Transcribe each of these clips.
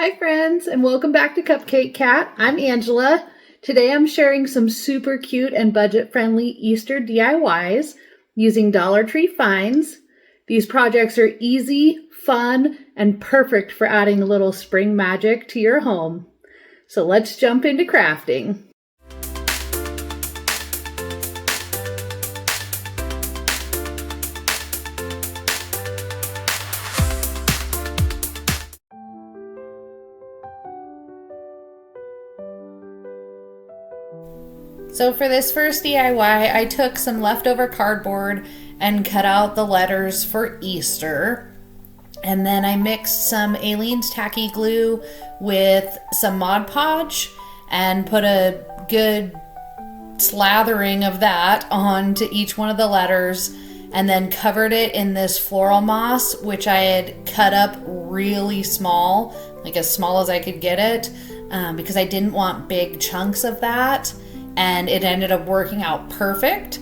Hi friends, and welcome back to Cupcake Cat. I'm Angela. Today I'm sharing some super cute and budget-friendly Easter DIYs using Dollar Tree finds. These projects are easy, fun, and perfect for adding a little spring magic to your home. So let's jump into crafting. So for this first DIY, I took some leftover cardboard and cut out the letters for Easter. And then I mixed some Aleene's tacky glue with some Mod Podge and put a good slathering of that onto each one of the letters, and then covered it in this floral moss, which I had cut up really small, like as small as I could get it, because I didn't want big chunks of that. And it ended up working out perfect.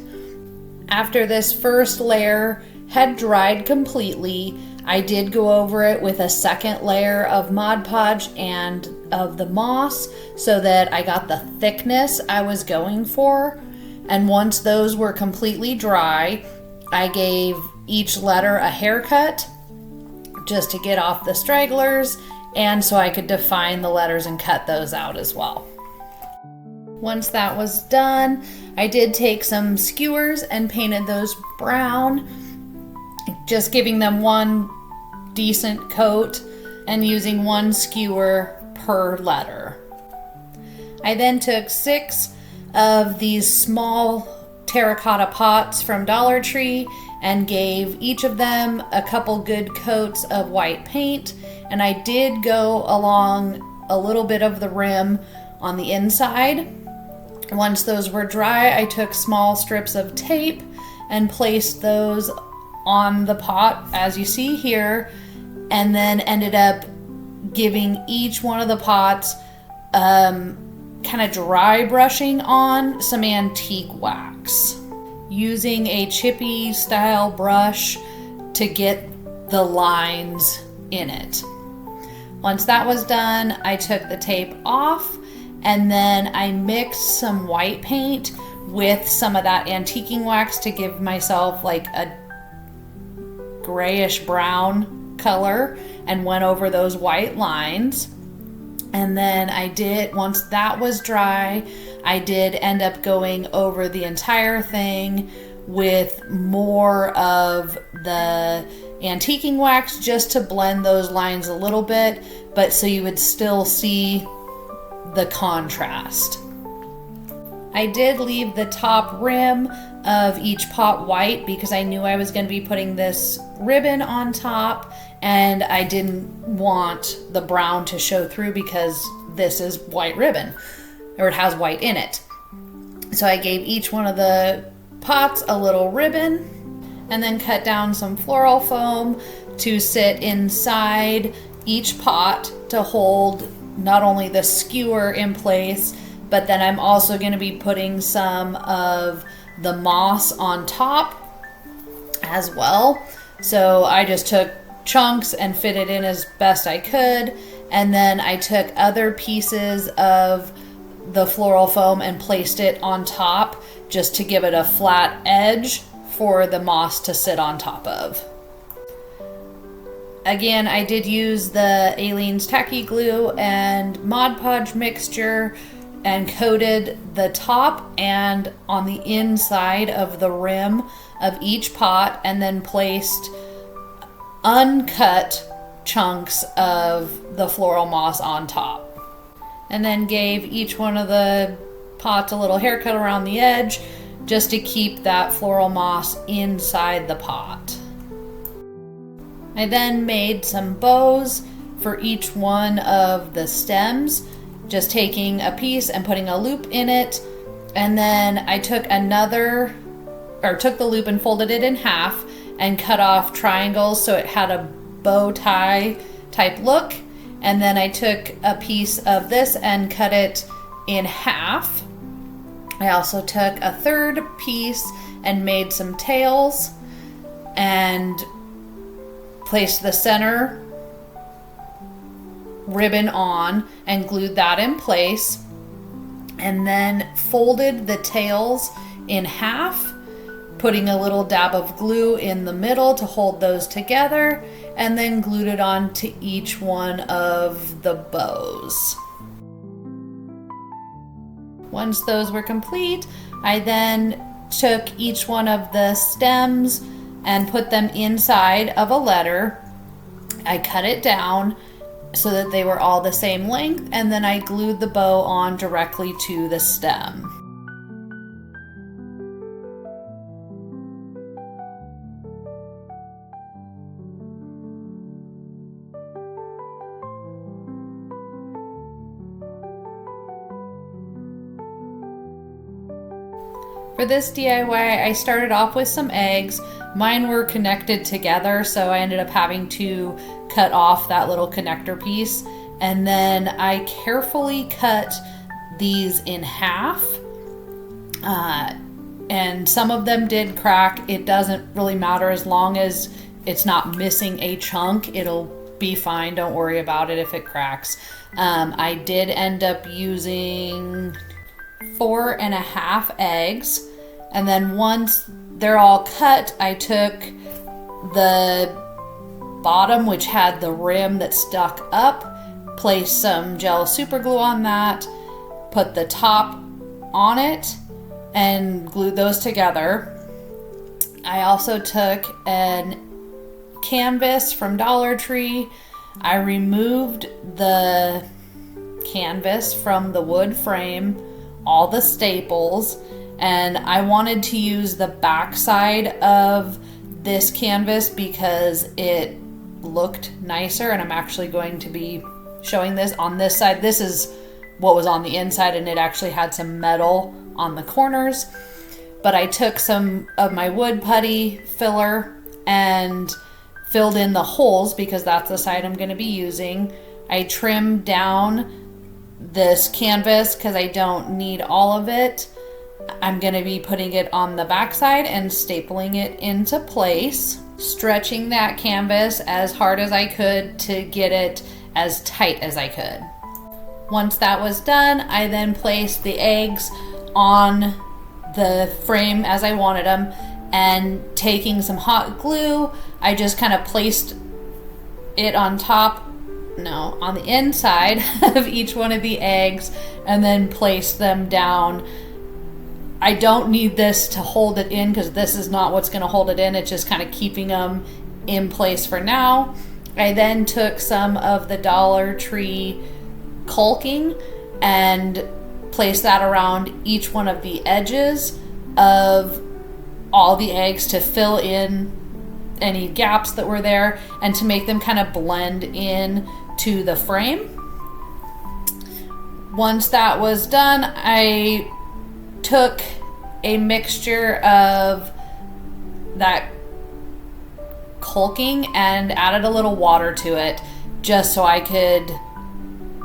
After this first layer had dried completely, I did go over it with a second layer of Mod Podge and of the moss so that I got the thickness I was going for. And once those were completely dry, I gave each letter a haircut just to get off the stragglers, and so I could define the letters and cut those out as well. Once that was done, I did take some skewers and painted those brown, just giving them one decent coat and using one skewer per letter. I then took 6 of these small terracotta pots from Dollar Tree and gave each of them a couple good coats of white paint, and I did go along a little bit of the rim on the inside. Once those were dry, I took small strips of tape and placed those on the pot, as you see here, and then ended up giving each one of the pots kind of dry brushing on some antique wax, using a chippy style brush to get the lines in it. Once that was done, I took the tape off, and then I mixed some white paint with some of that antiquing wax to give myself like a grayish brown color, and went over those white lines. And then once that was dry, I did end up going over the entire thing with more of the antiquing wax just to blend those lines a little bit, but so you would still see the contrast. I did leave the top rim of each pot white because I knew I was going to be putting this ribbon on top, and I didn't want the brown to show through because this is white ribbon, or it has white in it. So I gave each one of the pots a little ribbon and then cut down some floral foam to sit inside each pot to hold not only the skewer in place, but then I'm also going to be putting some of the moss on top as well. So I just took chunks and fit it in as best I could, and then I took other pieces of the floral foam and placed it on top just to give it a flat edge for the moss to sit on top of. Again, I did use the Aleene's tacky glue and Mod Podge mixture and coated the top and on the inside of the rim of each pot, and then placed uncut chunks of the floral moss on top. And then gave each one of the pots a little haircut around the edge just to keep that floral moss inside the pot. I then made some bows for each one of the stems, just taking a piece and putting a loop in it. And then I took the loop and folded it in half and cut off triangles so it had a bow tie type look. And then I took a piece of this and cut it in half. I also took a third piece and made some tails and placed the center ribbon on and glued that in place, and then folded the tails in half, putting a little dab of glue in the middle to hold those together, and then glued it on to each one of the bows. Once those were complete, I then took each one of the stems and put them inside of a letter. I cut it down so that they were all the same length, and then I glued the bow on directly to the stem. For this DIY, I started off with some eggs. Mine were connected together, so I ended up having to cut off that little connector piece. And then I carefully cut these in half. And some of them did crack. It doesn't really matter as long as it's not missing a chunk. It'll be fine. Don't worry about it if it cracks. I did end up using 4.5 eggs, and then once they're all cut, I took the bottom, which had the rim that stuck up, placed some gel super glue on that, put the top on it, and glued those together. I also took an canvas from Dollar Tree. I removed the canvas from the wood frame, all the staples, and I wanted to use the back side of this canvas because it looked nicer, and I'm actually going to be showing this on this side. This is what was on the inside, and it actually had some metal on the corners. But I took some of my wood putty filler and filled in the holes because that's the side I'm going to be using. I trimmed down this canvas because I don't need all of it. I'm going to be putting it on the back side and stapling it into place, stretching that canvas as hard as I could to get it as tight as I could. Once that was done, I then placed the eggs on the frame as I wanted them, and taking some hot glue, I just kind of placed it on the inside of each one of the eggs, and then placed them down. I don't need this to hold it in because this is not what's going to hold it in. It's just kind of keeping them in place for now. I then took some of the Dollar Tree caulking and placed that around each one of the edges of all the eggs to fill in any gaps that were there and to make them kind of blend in to the frame. Once that was done, I took a mixture of that caulking and added a little water to it just so I could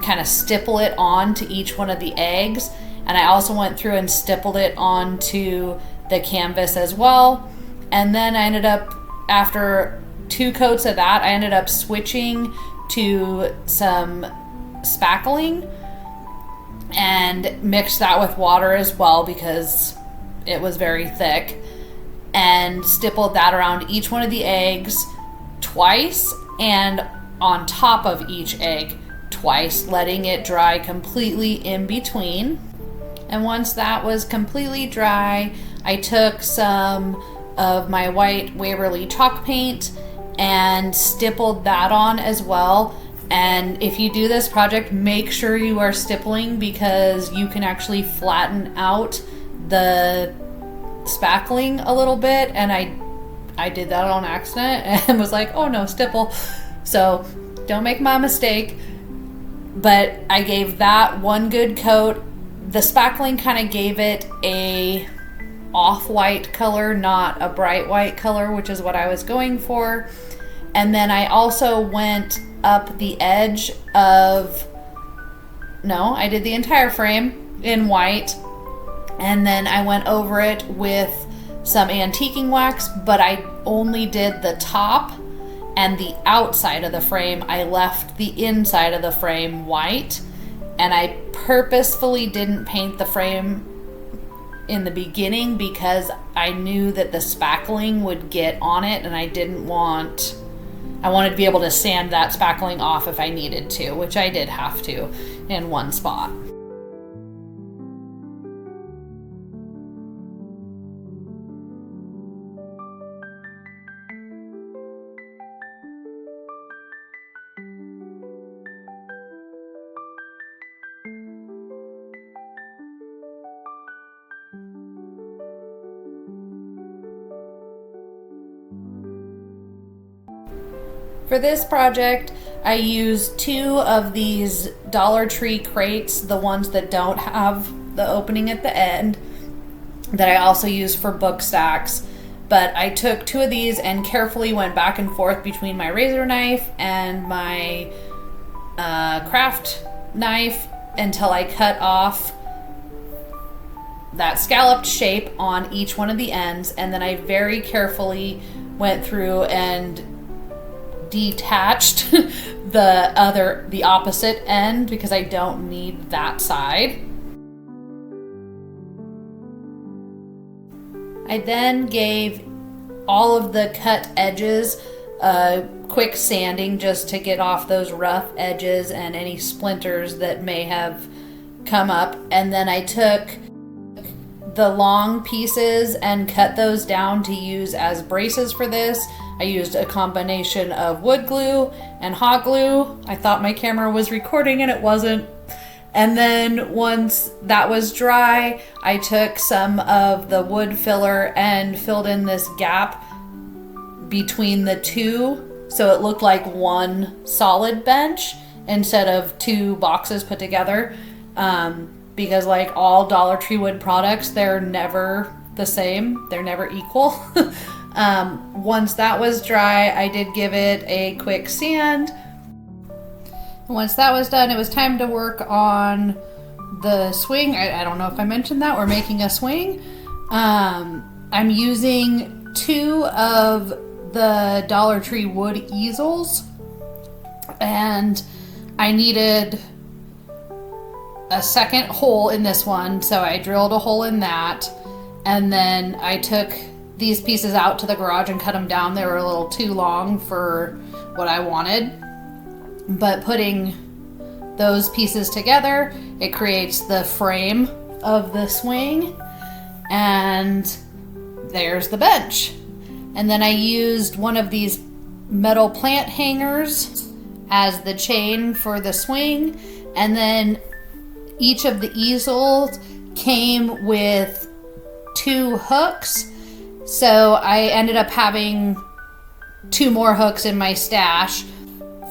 kind of stipple it onto each one of the eggs. And I also went through and stippled it onto the canvas as well. And then I ended up, after 2 coats of that, I ended up switching to some spackling and mixed that with water as well because it was very thick, and stippled that around each one of the eggs twice and on top of each egg twice, letting it dry completely in between. And once that was completely dry, I took some of my white Waverly chalk paint and stippled that on as well. And if you do this project, make sure you are stippling because you can actually flatten out the spackling a little bit. And I did that on accident and was like, oh no, stipple. So don't make my mistake. But I gave that one good coat. The spackling kind of gave it a off-white color, not a bright white color, which is what I was going for. And then I also went up the edge of, I did the entire frame in white, and then I went over it with some antiquing wax, but I only did the top and the outside of the frame, I left the inside of the frame white. And I purposefully didn't paint the frame in the beginning because I knew that the spackling would get on it, and I wanted to be able to sand that spackling off if I needed to, which I did have to in one spot. For this project, I used 2 of these Dollar Tree crates, the ones that don't have the opening at the end, that I also use for book stacks. But I took 2 of these and carefully went back and forth between my razor knife and my craft knife until I cut off that scalloped shape on each one of the ends. And then I very carefully went through and detached the opposite end because I don't need that side. I then gave all of the cut edges a quick sanding just to get off those rough edges and any splinters that may have come up. And then I took the long pieces and cut those down to use as braces for this. I used a combination of wood glue and hot glue. I thought my camera was recording and it wasn't. And then once that was dry, I took some of the wood filler and filled in this gap between the 2 so it looked like one solid bench instead of 2 boxes put together. Because like all Dollar Tree wood products, they're never the same. They're never equal. Once that was dry, I did give it a quick sand. Once that was done, it was time to work on the swing. I don't know if I mentioned that. We're making a swing. I'm using 2 of the Dollar Tree wood easels, and I needed a second hole in this one, so I drilled a hole in that, and then I took these pieces out to the garage and cut them down. They were a little too long for what I wanted, but putting those pieces together, it creates the frame of the swing, and there's the bench. And then I used one of these metal plant hangers as the chain for the swing, and then each of the easels came with 2 hooks. So I ended up having 2 more hooks in my stash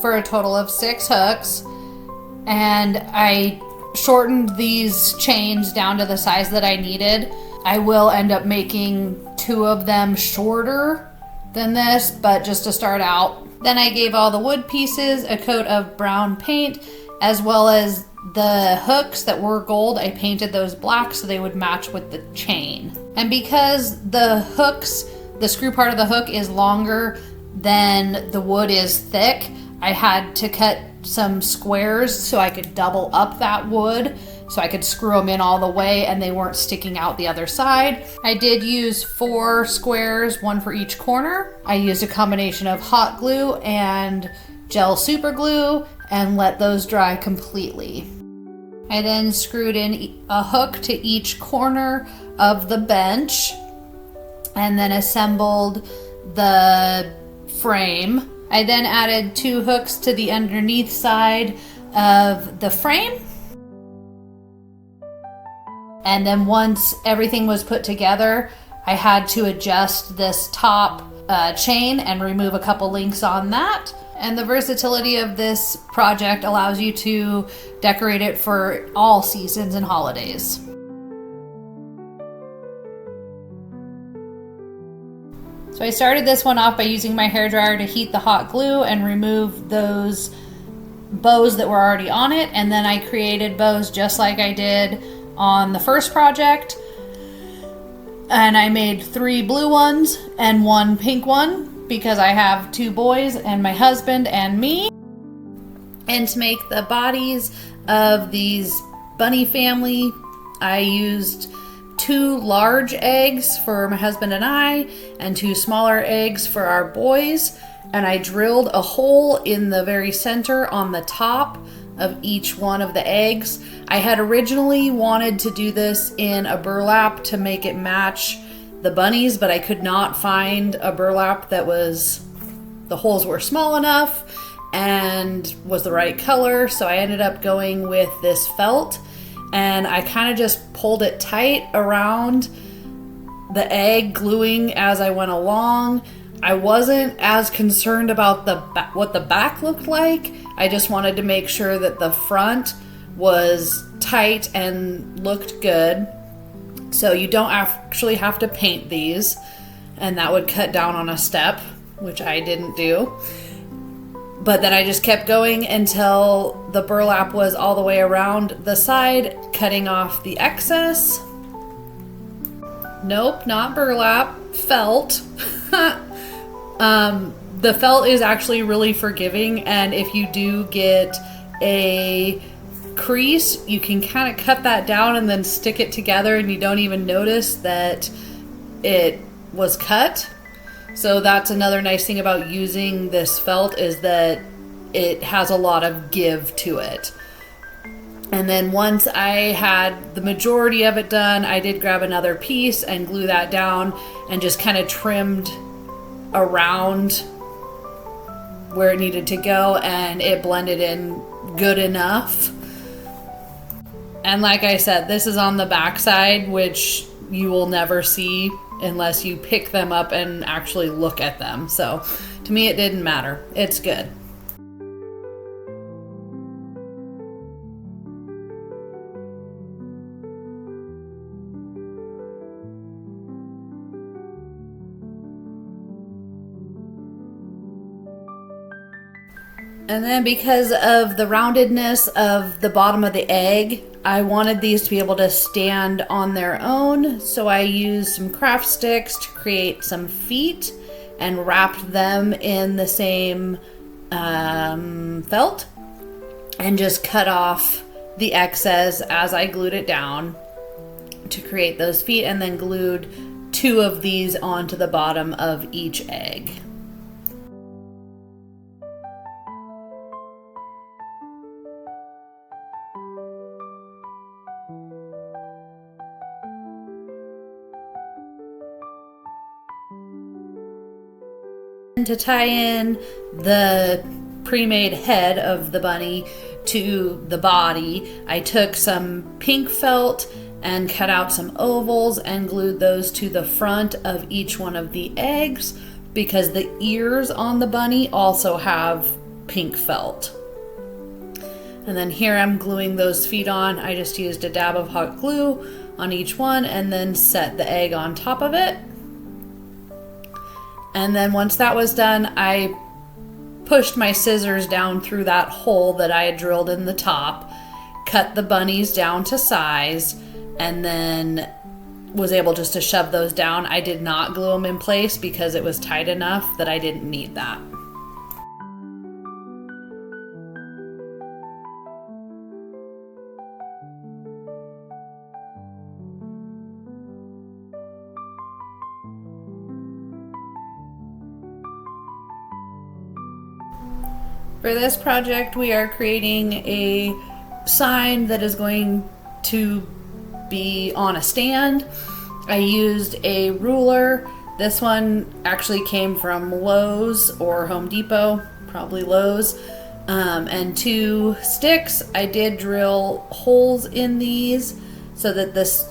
for a total of 6 hooks. And I shortened these chains down to the size that I needed. I will end up making 2 of them shorter than this, but just to start out. Then I gave all the wood pieces a coat of brown paint, as well as the hooks that were gold. I painted those black so they would match with the chain. And because the hooks, the screw part of the hook is longer than the wood is thick, I had to cut some squares so I could double up that wood so I could screw them in all the way and they weren't sticking out the other side. I did use 4 squares, 1 for each corner. I used a combination of hot glue and gel super glue and let those dry completely. I then screwed in a hook to each corner of the bench and then assembled the frame. I then added 2 hooks to the underneath side of the frame. And then once everything was put together, I had to adjust this top chain and remove a couple links on that. And the versatility of this project allows you to decorate it for all seasons and holidays. So I started this one off by using my hairdryer to heat the hot glue and remove those bows that were already on it. And then I created bows just like I did on the first project. And I made 3 blue ones and 1 pink one. because I have 2 boys and my husband and me. And to make the bodies of these bunny family, I used 2 large eggs for my husband and I, and 2 smaller eggs for our boys. And I drilled a hole in the very center on the top of each one of the eggs. I had originally wanted to do this in a burlap to make it match the bunnies, but I could not find a burlap that the holes were small enough and was the right color. So I ended up going with this felt, and I kind of just pulled it tight around the egg, gluing as I went along. I wasn't as concerned about what the back looked like. I just wanted to make sure that the front was tight and looked good. So you don't actually have to paint these, and that would cut down on a step, which I didn't do. But then I just kept going until the burlap was all the way around the side, cutting off the excess. Nope, not burlap, felt. The felt is actually really forgiving, and if you do get a crease, you can kind of cut that down and then stick it together, and you don't even notice that it was cut. So that's another nice thing about using this felt, is that it has a lot of give to it. And then once I had the majority of it done, I did grab another piece and glue that down and just kind of trimmed around where it needed to go, and it blended in good enough. And like I said, this is on the back side, which you will never see unless you pick them up and actually look at them. So to me, it didn't matter. It's good. And then because of the roundedness of the bottom of the egg, I wanted these to be able to stand on their own. So I used some craft sticks to create some feet and wrapped them in the same felt, and just cut off the excess as I glued it down to create those feet, and then glued 2 of these onto the bottom of each egg. To tie in the pre-made head of the bunny to the body, I took some pink felt and cut out some ovals and glued those to the front of each one of the eggs, because the ears on the bunny also have pink felt. And then here I'm gluing those feet on. I just used a dab of hot glue on each one and then set the egg on top of it. And then once that was done, I pushed my scissors down through that hole that I had drilled in the top, cut the bunnies down to size, and then was able just to shove those down. I did not glue them in place because it was tight enough that I didn't need that. For this project, we are creating a sign that is going to be on a stand. I used a ruler. This one actually came from Lowe's or Home Depot, probably Lowe's, and 2 sticks. I did drill holes in these so that this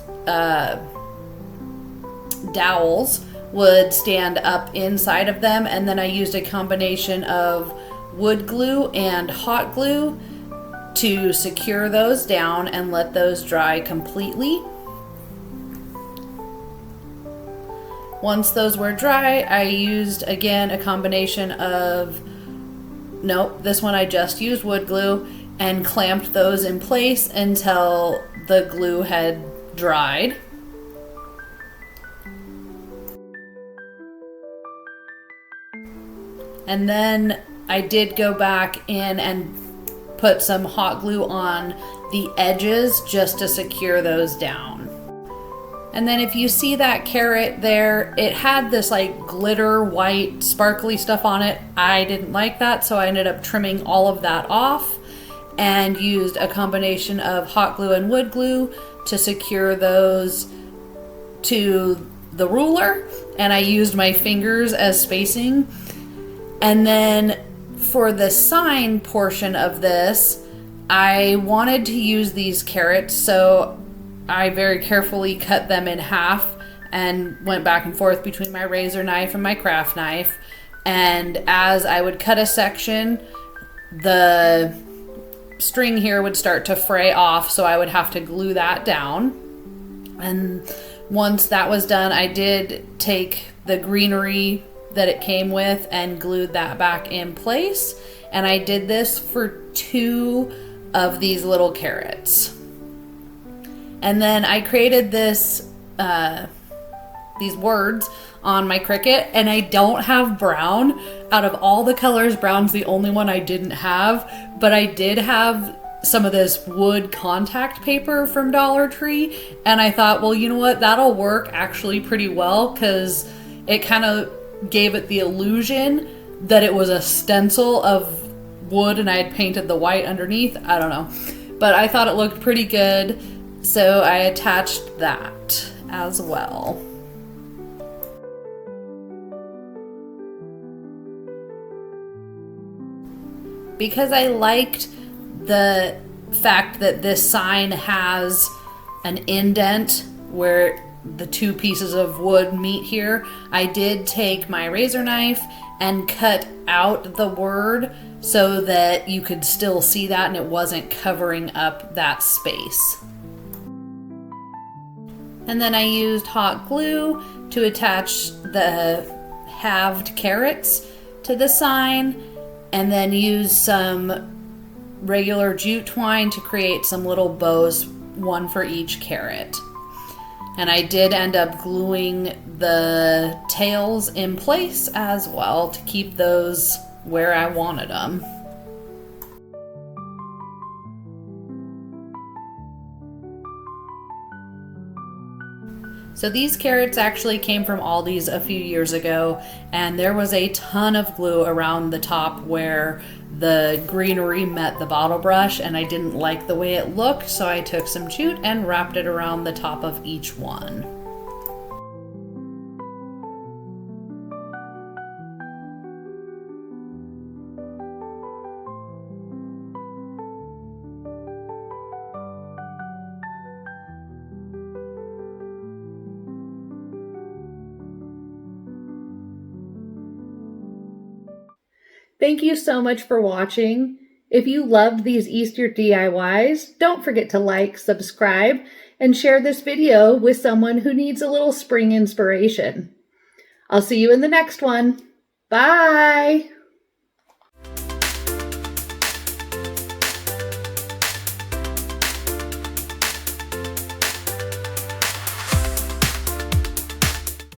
dowels would stand up inside of them, and then I used a combination of wood glue and hot glue to secure those down and let those dry completely. Once those were dry, I used again a combination of, nope, this one I just used wood glue, and clamped those in place until the glue had dried. And then I did go back in and put some hot glue on the edges just to secure those down. And then if you see that carrot there, it had this like glitter white sparkly stuff on it. I didn't like that, so I ended up trimming all of that off and used a combination of hot glue and wood glue to secure those to the ruler, and I used my fingers as spacing. And then for the sign portion of this, I wanted to use these carrots, so I very carefully cut them in half and went back and forth between my razor knife and my craft knife. And as I would cut a section, the string here would start to fray off, so I would have to glue that down. And once that was done, I did take the greenery that it came with and glued that back in place. And I did this for 2 of these little carrots. And then I created this, these words on my Cricut, and I don't have brown. Out of all the colors, brown's the only one I didn't have, but I did have some of this wood contact paper from Dollar Tree, and I thought, well, you know what, that'll work actually pretty well, because it kind of gave it the illusion that it was a stencil of wood and I had painted the white underneath. I don't know, but I thought it looked pretty good, so I attached that as well. Because I liked the fact that this sign has an indent where the 2 pieces of wood meet here, I did take my razor knife and cut out the word so that you could still see that and it wasn't covering up that space. And then I used hot glue to attach the halved carrots to the sign, and then used some regular jute twine to create some little bows, one for each carrot. And I did end up gluing the tails in place as well to keep those where I wanted them. So these carrots actually came from Aldi's a few years ago, and there was a ton of glue around the top where the greenery met the bottle brush, and I didn't like the way it looked, so I took some jute and wrapped it around the top of each one. Thank you so much for watching. If you loved these Easter DIYs, don't forget to like, subscribe, and share this video with someone who needs a little spring inspiration. I'll see you in the next one. Bye!